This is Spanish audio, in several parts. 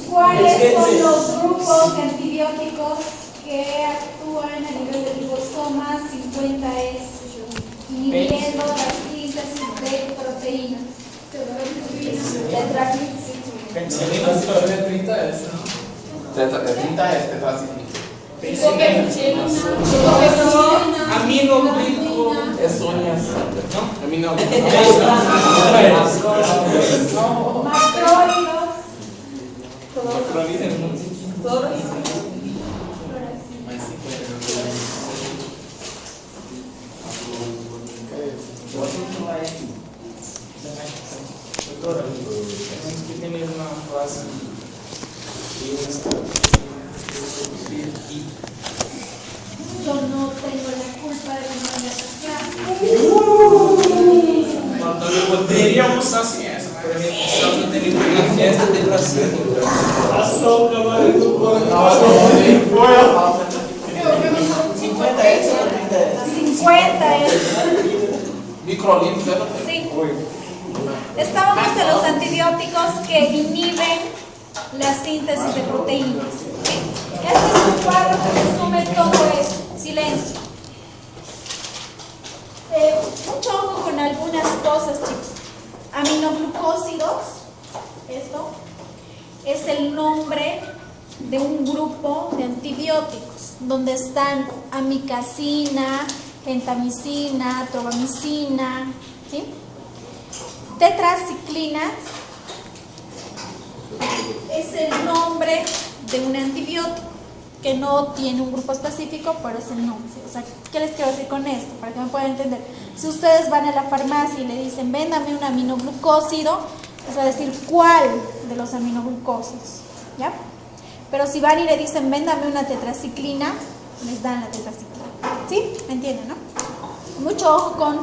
¿Cuáles son los grupos de antibióticos que actúan a nivel del ribosoma 50S, inhibiendo la síntesis de proteínas? Yo no tengo la culpa de que no haya clase. Poderíamos assim essa, mas não teria uma festa de Brasil. Ação, cavalo do corpo. 50S. Microlíneos, Sí. Estábamos en los antibióticos que inhiben la síntesis de proteínas. Este es un cuadro que resume todo eso. Silencio. Mucho ojo con algunas cosas, chicos. Aminoglucósidos, esto es el nombre de un grupo de antibióticos, donde están amikacina, gentamicina, tropamicina, ¿sí? Tetraciclinas es el nombre de un antibiótico que no tiene un grupo específico, pero es el nombre. O sea, ¿qué les quiero decir con esto? Para que me puedan entender. Si ustedes van a la farmacia y le dicen, véndame un aminoglucósido, les va a decir cuál de los aminoglucósidos, ¿ya? Pero si van y le dicen, véndame una tetraciclina, les dan la tetraciclina. ¿Sí? ¿Me entienden, no? Mucho ojo con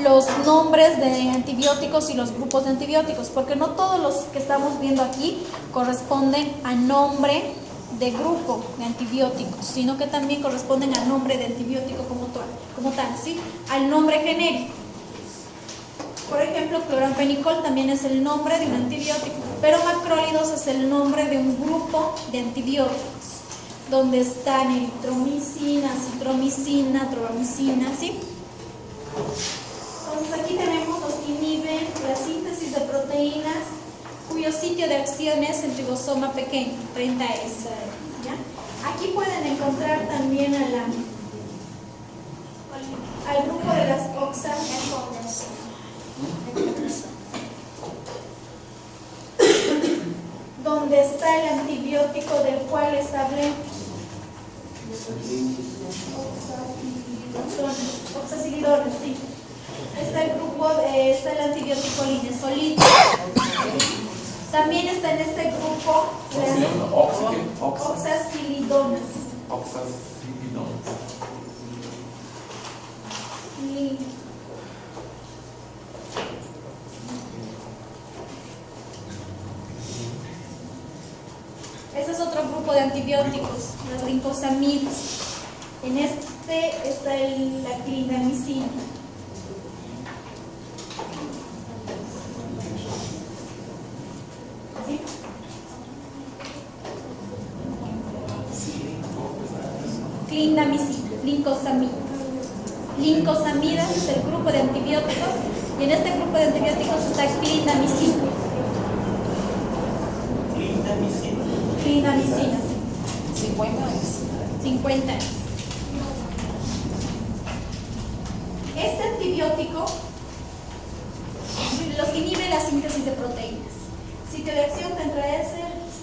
los nombres de antibióticos y los grupos de antibióticos, porque no todos los que estamos viendo aquí corresponden a nombre de grupo de antibióticos, sino que también corresponden al nombre de antibiótico como tal, ¿sí? Al nombre genérico. Por ejemplo, cloramfenicol también es el nombre de un antibiótico, pero macrólidos es el nombre de un grupo de antibióticos, donde están eritromicina, citromicina, tropamicina, ¿sí? Entonces aquí tenemos los que inhiben la síntesis de proteínas, cuyo sitio de acción es el ribosoma pequeño, 30S. ¿Ya? Aquí pueden encontrar también al grupo de las oxaconas, donde está el antibiótico del cual les hablé. Oxacilidones, sí. Está el grupo, está el antibiótico linezolid. También está en este grupo oxacilidonas. Este es otro grupo de antibióticos, las rincosamidas. En este está la clindamicina. ¿Sí? Clindamicina, lincosamidas. Lincosamidas es el grupo de antibióticos y en este grupo de antibióticos está clindamicina. Clindamicina, sí. 50 años. 50 años. Este antibiótico, los que inhiben la síntesis de proteínas. Sitio de acción, TENTRA-S,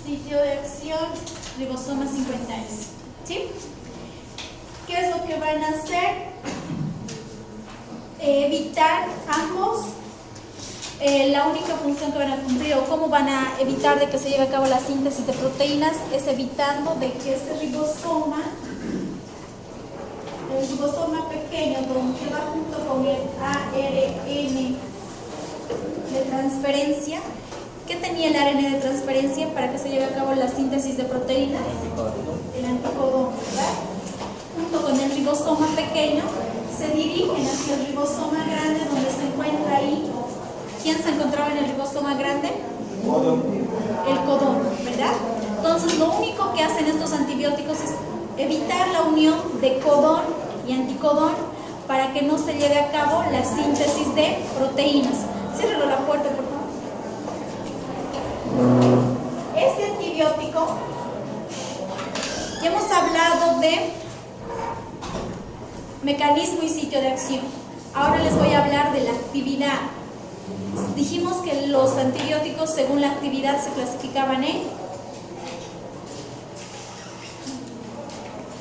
sitio de acción, ribosoma 50S. ¿Sí? ¿Qué es lo que van a hacer? Evitar ambos. La única función que van a cumplir o cómo van a evitar de que se lleve a cabo la síntesis de proteínas es evitando de que este ribosoma, el ribosoma pequeño, donde va junto con el ARN de transferencia. ¿Qué tenía el ARN de transferencia para que se lleve a cabo la síntesis de proteínas? El anticodón, ¿verdad? Junto con el ribosoma pequeño se dirigen hacia el ribosoma grande, donde se encuentra ahí. ¿Quién se encontraba en el ribosoma grande? El codón, ¿verdad? Entonces lo único que hacen estos antibióticos es evitar la unión de codón y anticodón para que no se lleve a cabo la síntesis de proteínas. Ciérralo la puerta, por favor. Este antibiótico, ya hemos hablado de mecanismo y sitio de acción. Ahora les voy a hablar de la actividad. Dijimos que los antibióticos, según la actividad, se clasificaban en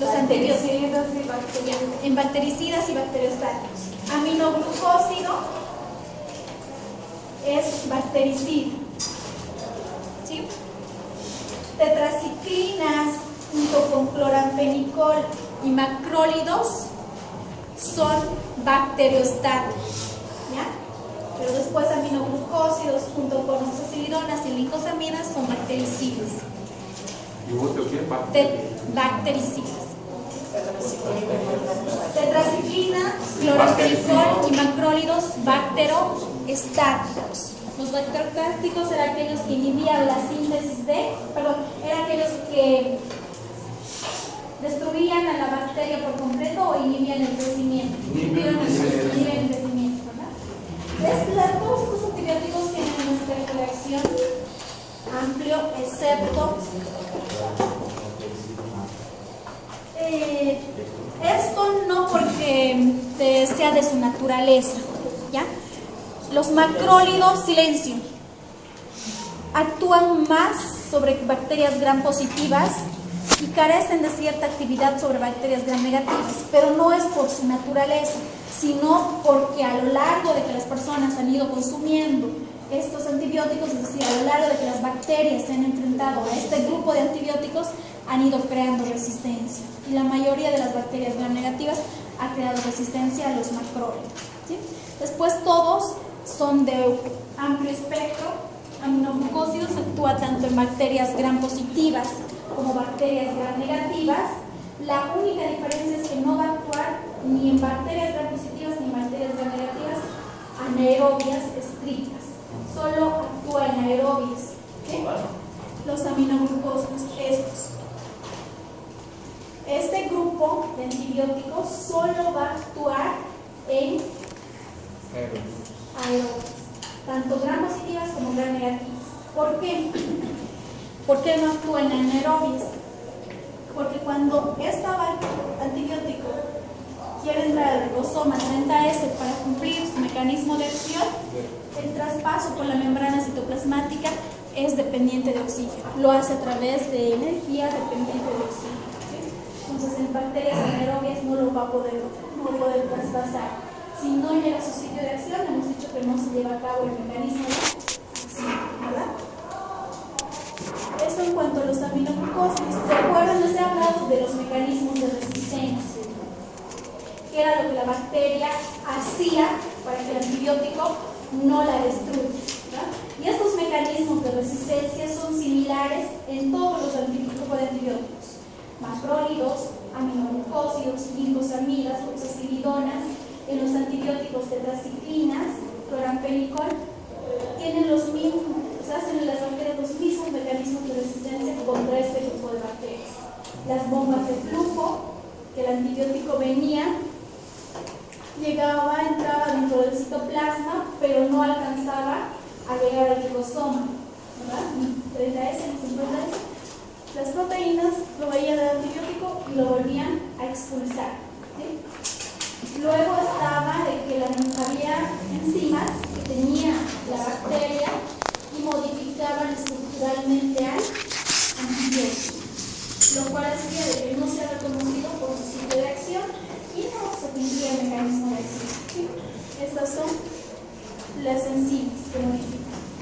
los antibióticos en bactericidas y bacteriostáticos. Aminoglucósido es bactericida. ¿Sí? Tetraciclinas junto con cloramfenicol y macrólidos son bacteriostáticos. ¿Ya? Pero después aminoglucósidos junto con oxazolidonas y lincosaminas son bactericidas. ¿Y vos qué? Bactericidas. Tetraciclina, cloramfenicol y macrólidos bacteroestáticos. Los bacteroestáticos eran aquellos que inhibían la síntesis eran aquellos que destruían a la bacteria por completo o inhibían el crecimiento. Inhibían el crecimiento, ¿verdad? Todos estos antibióticos tienen un espectro de acción amplio, excepto esto no porque sea de su naturaleza, ¿ya? Los macrólidos, silencio, actúan más sobre bacterias gram positivas y carecen de cierta actividad sobre bacterias gram negativas, pero no es por su naturaleza, sino porque a lo largo de que las personas han ido consumiendo estos antibióticos, es decir, a lo largo de que las bacterias se han enfrentado a este grupo de antibióticos, han ido creando resistencia. Y la mayoría de las bacterias gram negativas ha creado resistencia a los macrólidos, ¿sí? Después todos son de amplio espectro. Aminoglucósidos actúa tanto en bacterias gram positivas como bacterias gram negativas. La única diferencia es que no va a actuar ni en bacterias gram positivas ni en bacterias gram negativas anaerobias estrictas. Solo actúa en aerobias. ¿Sí? Los aminoglucósidos, estos. Este grupo de antibióticos solo va a actuar en aerobias, tanto gram positivas como gram negativas. ¿Por qué? ¿Por qué no actúa en anaerobias? Porque cuando este antibiótico quiere entrar al ribosoma 30S para cumplir su mecanismo de acción, el traspaso por la membrana citoplasmática es dependiente de oxígeno. Lo hace a través de energía dependiente de oxígeno. ¿Sí? Entonces, en bacterias anaerobias no lo va a poder traspasar. Si no llega a su sitio de acción, hemos dicho que no se lleva a cabo el mecanismo de acción, ¿verdad? Eso en cuanto a los aminoglucósidos. ¿Se acuerdan? Les he hablado de los mecanismos de resistencia, que era lo que la bacteria hacía para que el antibiótico no la destruya, ¿verdad? Y estos mecanismos de resistencia son similares en todos los tipos de antibióticos: macrólidos, aminoglucósidos, lincosamidas, oxazolidonas. En los antibióticos tetraciclinas, cloramfenicol, tienen los mismos, se hacen en las bacterias los mismos mecanismos de resistencia contra este grupo de bacterias. Las bombas de flujo, que el antibiótico venía, entraba dentro del citoplasma, pero no alcanzaba a llegar al ribosoma, ¿verdad? 30S, 50S. Las proteínas lo veían del antibiótico y lo volvían a expulsar, ¿sí? Luego estaba de que había enzimas que tenía la bacteria y modificaban el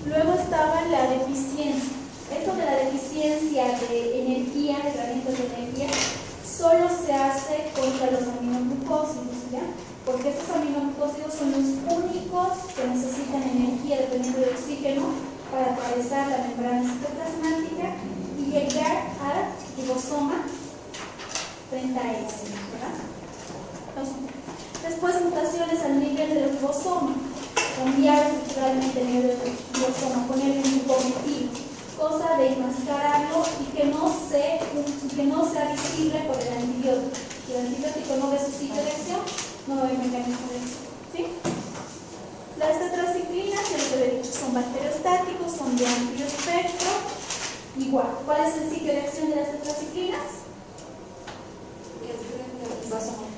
Luego estaba la deficiencia. Esto de la deficiencia de energía, de herramientas de energía, solo se hace contra los aminoglucósidos, ¿ya? Porque estos aminoglucósidos son los únicos que necesitan energía dependiendo del oxígeno para atravesar la membrana citoplasmática y llegar al ribosoma 30S, ¿verdad? Después mutaciones al nivel del ribosoma, cambiar estructuralmente el nivel del ribosoma, ponerle un objetivo, cosa de enmascararlo y que no sea visible por el antibiótico. Si el antibiótico no ve su sitio de acción, no va a haber mecanismo de acción, ¿sí? Las tetraciclinas, ya les he dicho, son bacteriostáticos, son de amplio espectro. Igual, ¿cuál es el sitio de acción de las tetraciclinas?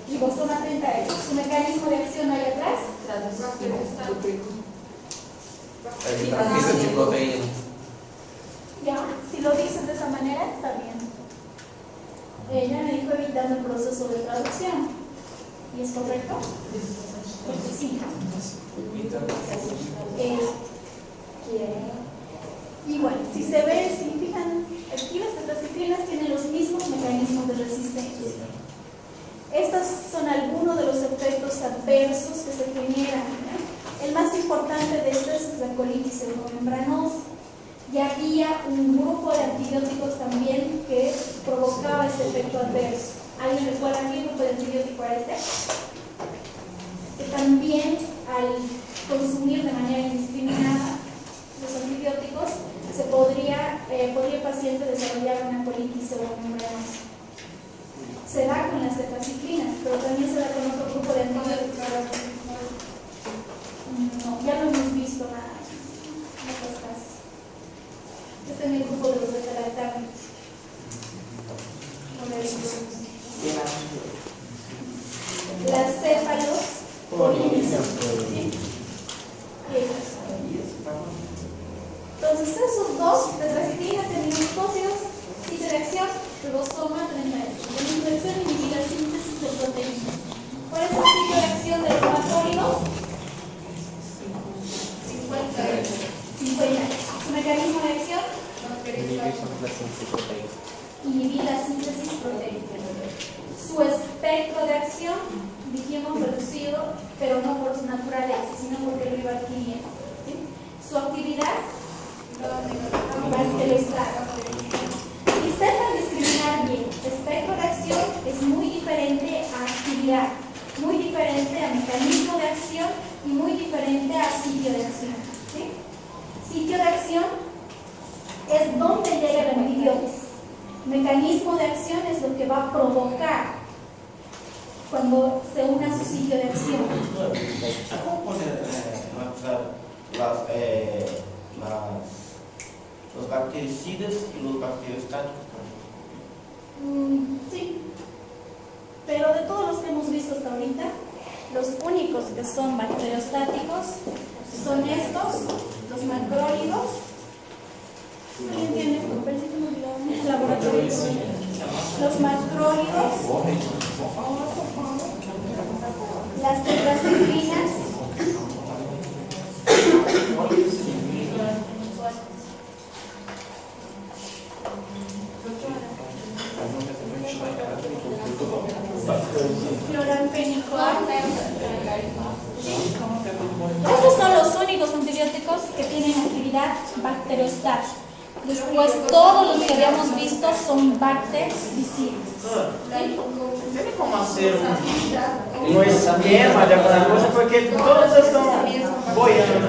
Ribosoma 30S. ¿Su mecanismo de acción ahí atrás? Ya, si lo dices de esa manera, está bien. Ella me dijo evitando el proceso de traducción. ¿Y es correcto? Porque sí. Y bueno, si se ve, si fijan, aquí las tetraciclinas tienen los mismos mecanismos de resistencia. Estos son algunos de los efectos adversos que se generan, ¿eh? El más importante de estos es la colitis pseudomembranosa. Ya había un grupo de antibióticos también que provocaba este efecto adverso. ¿Alguien recuerda qué grupo de antibiótico era este? Que también al consumir de manera indiscriminada los antibióticos podría el paciente desarrollar una colitis pseudomembranosa. Se da con las tetraciclinas, pero también se da con otro grupo de antibióticos. No, ya lo hemos visto en otros casos. Este es el grupo de los beta-lactámicos. Las cefalosporines. Entonces, esos dos tetraciclinas de aminoglucósidos, sitio de acción, ribosoma 30S. La inhibición inhibir la síntesis de proteínas. ¿Cuál es el sitio de acción de los macrólidos? 50. ¿Su mecanismo de acción? Inhibir la síntesis proteica. Su espectro de acción, dijimos reducido, pero no por su naturaleza, sino porque lo iba adquiriendo. ¿Sí? Su actividad, y sepan discriminar bien. Espectro de acción es muy diferente a actividad, muy diferente a mecanismo de acción y muy diferente a sitio de acción. ¿Sí? Sitio de acción es donde llega el antibiótico. Mecanismo de acción es lo que va a provocar cuando se une a su sitio de acción. ¿Cómo poner los bactericidas y los bacteriostáticos? Sí, pero de todos los que hemos visto hasta ahorita, los únicos que son bacteriostáticos son estos, los macrólidos. ¿Alguien tiene? Parece que me olvidó el laboratorio. Los macrólidos, las tetraciclinas, estos son los únicos antibióticos que tienen actividad bacteriostática. Después todos los que habíamos visto son bactericidas. ¿Tiene como hacer un esquema de alguna cosa? Porque todos están boiando.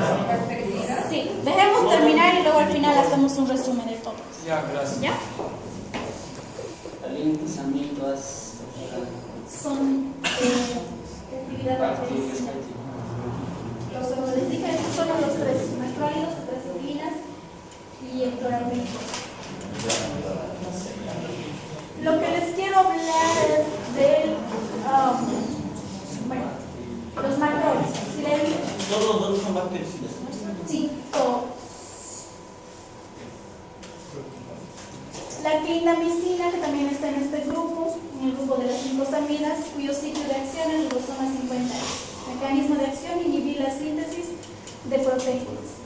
Sí, dejemos terminar y luego al final hacemos un resumen de todo. Ya, gracias. ¿Ya? Alimentamientos Son actividad bactericida. Como les dije, estos son los tres macrólidos, tetraciclinas y el cloramfenico. Lo que les quiero hablar es del los macrólidos. ¿Sí le digo? Todos los otros son bactericidas. Sí, todos. La clindamicina, que también está en este grupo, en el grupo de las glicosamidas, cuyo sitio de acción es el ribosoma 50. Mecanismo de acción, inhibir la síntesis de proteínas.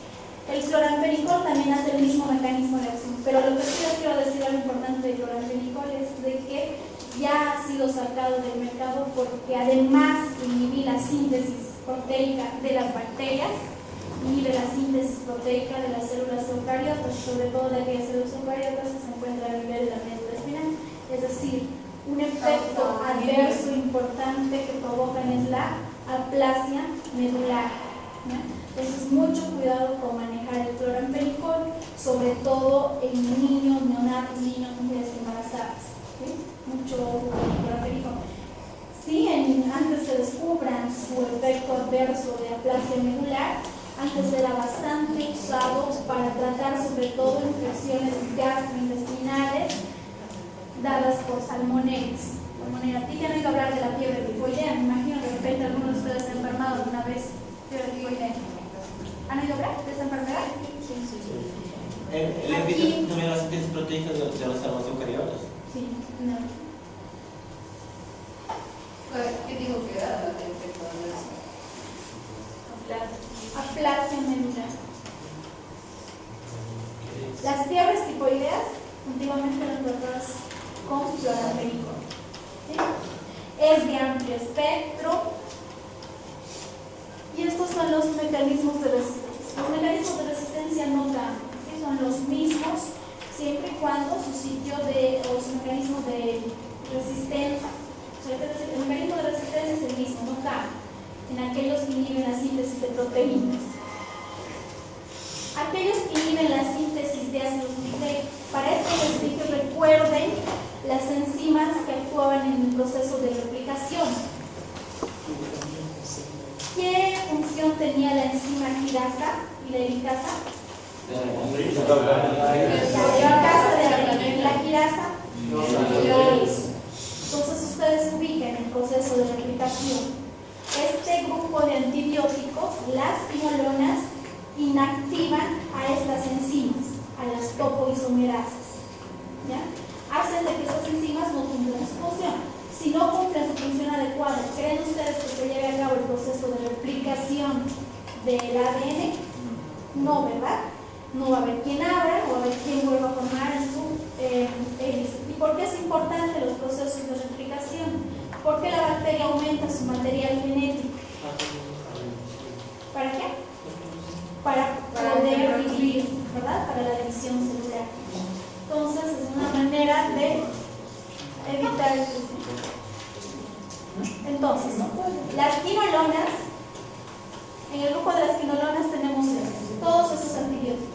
El cloramfenicol también hace el mismo mecanismo de acción, pero lo que sí les quiero decir, lo importante del cloramfenicol es de que ya ha sido sacado del mercado porque además de inhibir la síntesis proteica de las bacterias, inhibe la síntesis proteica de las células eucariotas, sobre todo de aquellas células eucariotas que se encuentran a nivel de la médula espinal. Es decir, un efecto adverso importante que provocan es la aplasia medular, ¿no? Entonces, mucho cuidado con manejar el cloramfenicol, sobre todo en niños, neonatos, niños, mujeres embarazadas, ¿sí? Mucho ojo con el cloramfenicol. Si antes se descubran su efecto adverso de aplasia medular, antes era bastante usado para tratar sobre todo infecciones gastrointestinales dadas por salmonelas. ¿A ti te han oído hablar de la fiebre tifoidea? Me imagino que de repente algunos de ustedes se han enfermado alguna vez fiebre tifoidea. ¿Han oído hablar de esa enfermedad? Sí. ¿El efecto también las síntesis proteicas de las células eucariotas? Sí, no. ¿Qué dijo que era el efecto adverso? Aplasia medular. Las fiebres tifoideas antiguamente eran tratadas con cloramfenicol, ¿sí? Es de amplio espectro y estos son los mecanismos de resistencia. Los mecanismos de resistencia no cambian, ¿sí? Son los mismos siempre y cuando su sitio o su mecanismo de resistencia, el mecanismo de resistencia es el mismo, no cambia en aquellos que inhiben la síntesis de proteínas. Aquellos que inhiben la síntesis de ácidos nucleicos, para esto les dije, recuerden las enzimas que actuaban en el proceso de replicación. ¿Qué función tenía la enzima quirasa y la helicasa? La quirasa. Entonces ustedes ubican el proceso de replicación. Este grupo de antibióticos, las timolonas, inactivan a estas enzimas, a las topoisomerasas, ¿ya? Hacen de que esas enzimas no cumplan su función. Si no cumplen su función adecuada, ¿creen ustedes que se lleve a cabo el proceso de replicación del ADN? No, ¿verdad? No va a haber quien abra, o va a haber quien vuelva a formar su hélice. ¿Y por qué es importante los procesos de replicación? Porque la bacteria aumenta su material genético. ¿Para qué? Para poder dividir, ¿verdad? Para la división celular. Entonces, es una manera de evitar el crecimiento. Entonces, las quinolonas, en el grupo de las quinolonas tenemos todos esos antibióticos.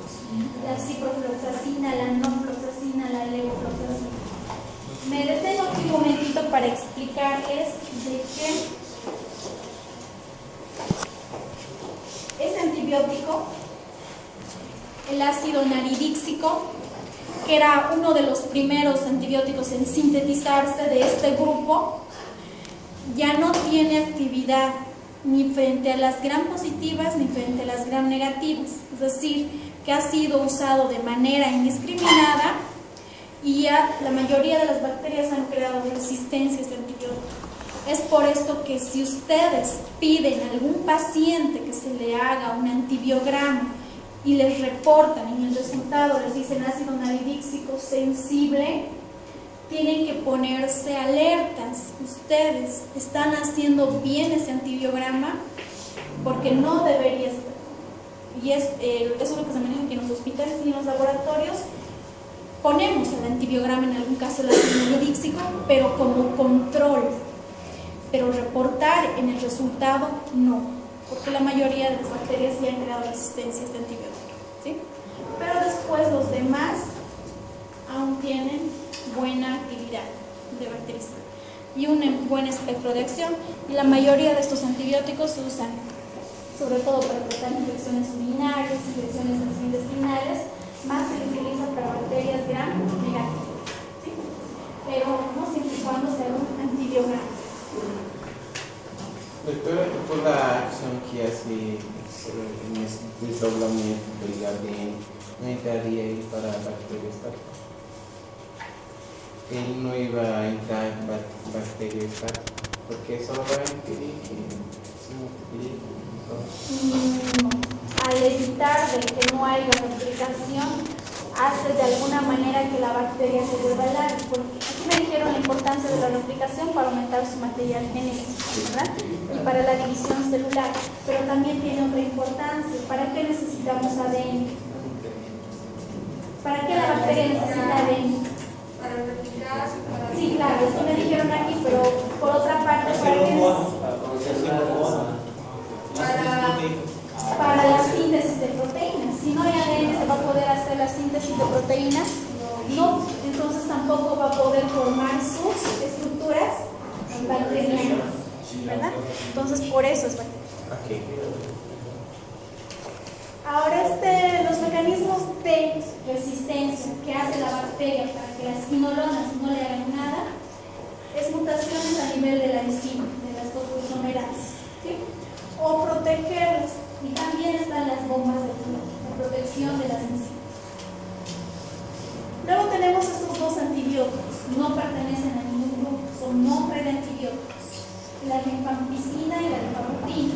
La ciprofloxacina, la norfloxacina, la levofloxacina. Me detengo aquí un momentito para explicarles de que ese antibiótico, el ácido naridíxico, que era uno de los primeros antibióticos en sintetizarse de este grupo, ya no tiene actividad ni frente a las gram positivas ni frente a las gram negativas, es decir, que ha sido usado de manera indiscriminada y ya la mayoría de las bacterias han creado resistencia a este antibiótico. Es por esto que si ustedes piden a algún paciente que se le haga un antibiograma y les reportan en el resultado, les dicen ácido naridíxico sensible, tienen que ponerse alertas. Ustedes están haciendo bien ese antibiograma porque no debería estar. Y eso es lo que se maneja aquí en los hospitales y en los laboratorios. Ponemos el antibiograma en algún caso el ácido naridíxico, pero como control. Pero reportar en el resultado no, porque la mayoría de las bacterias ya han creado resistencia a este antibiótico, ¿sí? Pero después los demás aún tienen buena actividad de bactericida y un buen espectro de acción, y la mayoría de estos antibióticos se usan sobre todo para tratar infecciones urinarias, infecciones gastrointestinales, más se utiliza para bacterias gram negativas, ¿sí? Pero no siempre y cuando sea un antibiograma. Doctora, por la acción que hace en el desdoblamiento del ADN, no entraría ahí para bacterias patógenas. Él no iba a entrar en bacterias patógenas, porque eso va a impedir que se multiplique. al evitar de que no haya replicación, hace de alguna manera que la bacteria se vuelva larga. Porque aquí me dijeron la importancia de la replicación para aumentar su material genético, ¿verdad? Y para la división celular. Pero también tiene otra importancia. ¿Para qué necesitamos ADN? ¿Para qué la bacteria necesita ADN? Para replicar, para... Sí, claro, eso me dijeron aquí, pero por otra parte, ¿para qué para la síntesis de proteínas? Si no hay ADN, ¿se va a poder hacer la síntesis de proteínas? No, entonces tampoco va a poder formar sus estructuras bacterianas, ¿verdad? Entonces, por eso es bacteria. Ahora, los mecanismos de resistencia que hace la bacteria para que las quinolonas no le hagan nada es mutaciones a nivel de la enzima, de las topoisomerases, ¿sí? O protegerlas. Y también están las bombas de flujo, la protección de las enzimas. Luego tenemos estos dos antibióticos, no pertenecen a ningún grupo, son nombre de antibióticos, la rifampicina y la rifabutina.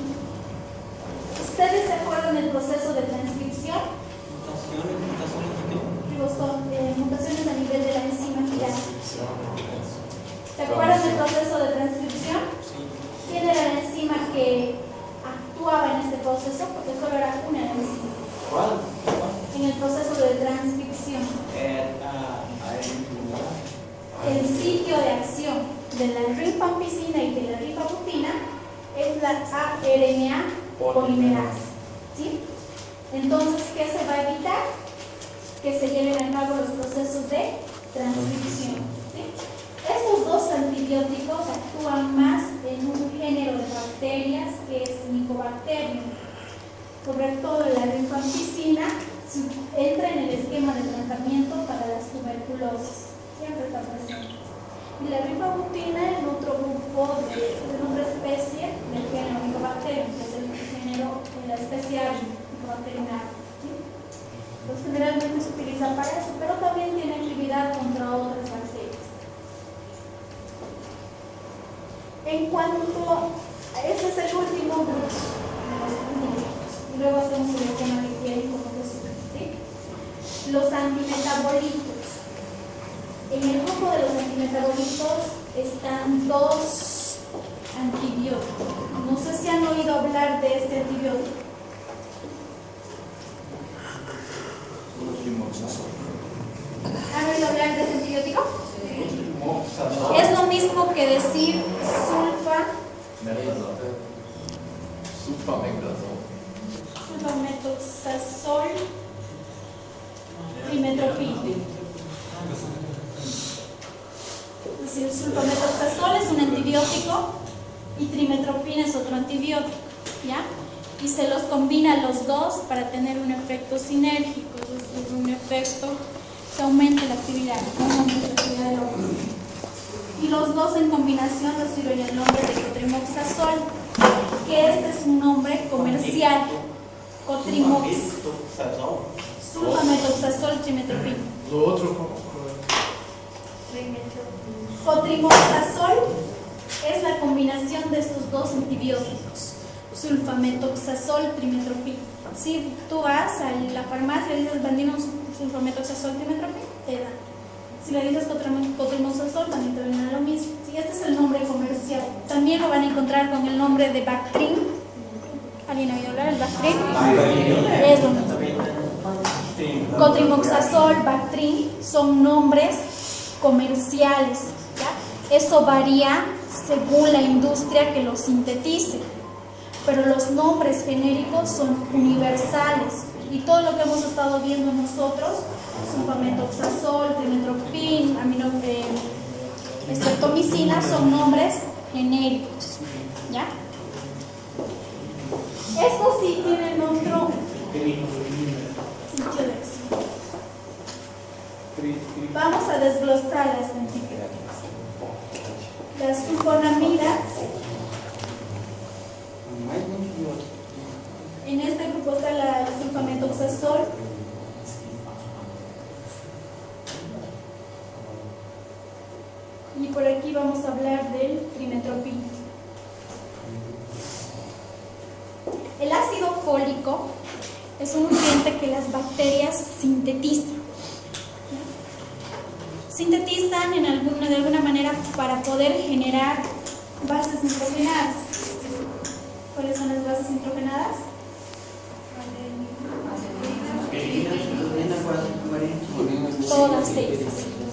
¿Ustedes se acuerdan del proceso de transcripción? Digo, son mutaciones a nivel de la enzima gigante. ¿Se acuerdan del proceso de transcripción? ¿Quién era la enzima que actuaba en este proceso? Porque solo era una enzima. ¿Cuál? En el proceso de transcripción. El sitio de acción de la rifampicina y de la rifabutina es la ARNA polimerasa, ¿sí? Entonces, ¿qué se va a evitar? Que se lleven a cabo los procesos de transcripción, ¿sí? Estos dos antibióticos actúan más en un género de bacterias que es Mycobacterium. Sobre todo la rifampicina entra en el esquema de tratamiento para las tuberculosis, siempre está presente. Y la rifabutina en otro grupo en otra especie del género Mycobacterium, que es el género de la especie Mycobacterium. ¿Sí? Entonces generalmente se utiliza para eso, pero también tiene actividad contra otras bacterias. En cuanto a ese es el último grupo de los antibióticos, y luego hacemos el esquema que quiere como resumen, ¿sí? Los antimetabolitos. En el grupo de los antimetabolitos están dos antibióticos. No sé si han oído hablar de este antibiótico. ¿Han oído hablar de este antibiótico? Es lo mismo que decir sulfametoxazol trimetropina. Es decir, sulfametoxazol es un antibiótico y trimetropina es otro antibiótico, ¿ya? Y se los combina los dos para tener un efecto sinérgico, es decir, un efecto que aumente la actividad, del organismo. Y los dos en combinación reciben el nombre de cotrimoxazol, que este es un nombre comercial, cotrimox, sulfametoxazol trimetropina. Lo otro, ¿cómo? Cotrimoxazol es la combinación de estos dos antibióticos, sulfametoxazol trimetropina. Si tú vas a la farmacia y dices, vendime un sulfametoxazol trimetropina, te dan. Si le dices cotrimoxazol, también te viene lo mismo. Sí, este es el nombre comercial. También lo van a encontrar con el nombre de Bactrim. ¿Alguien ha oído hablar del Bactrim? Es lo mismo. Cotrimoxazol, Bactrim son nombres comerciales, ¿ya? Eso varía según la industria que lo sintetice, pero los nombres genéricos son universales y todo lo que hemos estado viendo nosotros, sulfametoxazol, trimetropin, streptomicina, son nombres genéricos, ¿ya? Estos sí tienen otro sitio de acción. Vamos a desglosar las antibióticos. Las sulfonamidas, en este grupo está la sulfametoxazol, y por aquí vamos a hablar del trimetropin. El fólico es un nutriente que las bacterias sintetizan. Sintetizan de alguna manera para poder generar bases nitrogenadas. ¿Cuáles son las bases nitrogenadas? Todas ellas,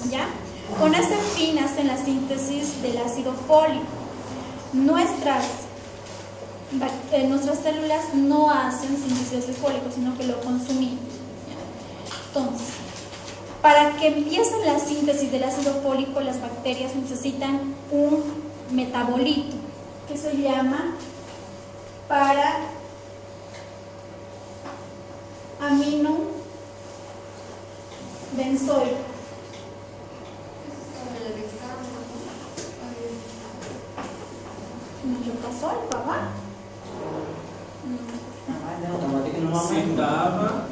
¿ya? Con ese fin hacen la síntesis del ácido fólico. Nuestras células no hacen síntesis de ácido fólico, sino que lo consumimos, ¿ya? Entonces, para que empiecen la síntesis del ácido fólico, las bacterias necesitan un metabolito que se llama para-amino-benzoico. ¿Qué pasó el papá? Sí, estaba.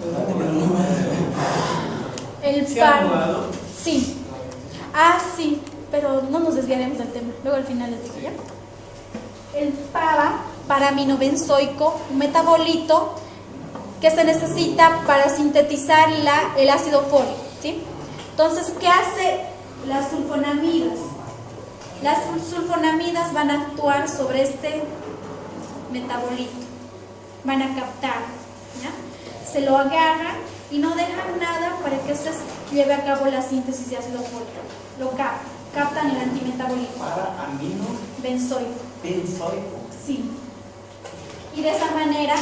El ¿Se ha par. jugado? Sí. Ah, sí, pero no nos desviaremos del tema. Luego al final les digo, ¿ya? El para-aminobenzoico, un metabolito que se necesita para sintetizar el ácido fólico, ¿sí? Entonces, ¿qué hace las sulfonamidas? Las sulfonamidas van a actuar sobre este metabolito, van a captar, ¿ya? Se lo agarran y no dejan nada para que se lleve a cabo la síntesis de ácido fólico. Lo captan el antimetabolito. Para-amino-benzoico. Benzoico. Sí. Y de esa manera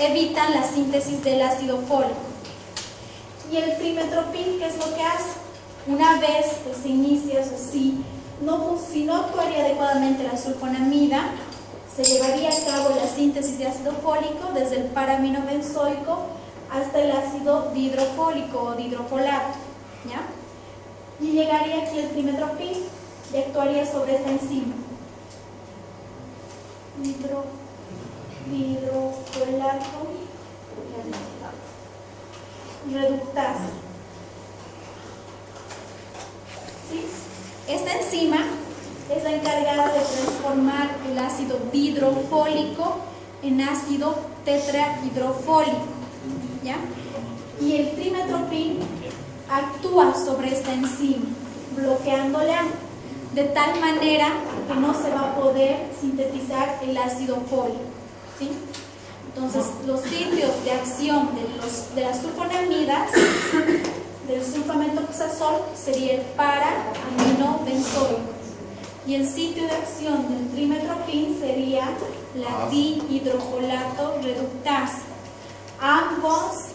evitan la síntesis del ácido fólico. Y el trimmetoprim, ¿qué es lo que hace? Una vez que se inicia, o sea, si no actuaría adecuadamente la sulfonamida, se llevaría a cabo la síntesis de ácido fólico desde el para-aminobenzoico hasta el ácido dihidrofólico o dihidrofolato, ¿ya? Y llegaría aquí el trimmetoprim y actuaría sobre esta enzima. Dihidrofolato reductasa. ¿Sí? Esta enzima es la encargada de transformar el ácido dihidrofólico en ácido tetrahidrofólico, ¿ya? Y el trimmetoprim actúa sobre esta enzima, bloqueándola de tal manera que no se va a poder sintetizar el ácido fólico, ¿sí? Entonces, los sitios de acción de las sulfonamidas, del sulfamethoxazol, sería el para-aminobenzoico. Y el sitio de acción del trimmetoprim sería la dihidrofolato reductasa. Ambos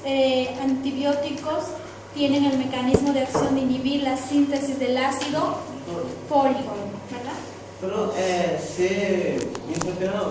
antibióticos tienen el mecanismo de acción de inhibir la síntesis del ácido fólico, ¿verdad? Pero se mencionó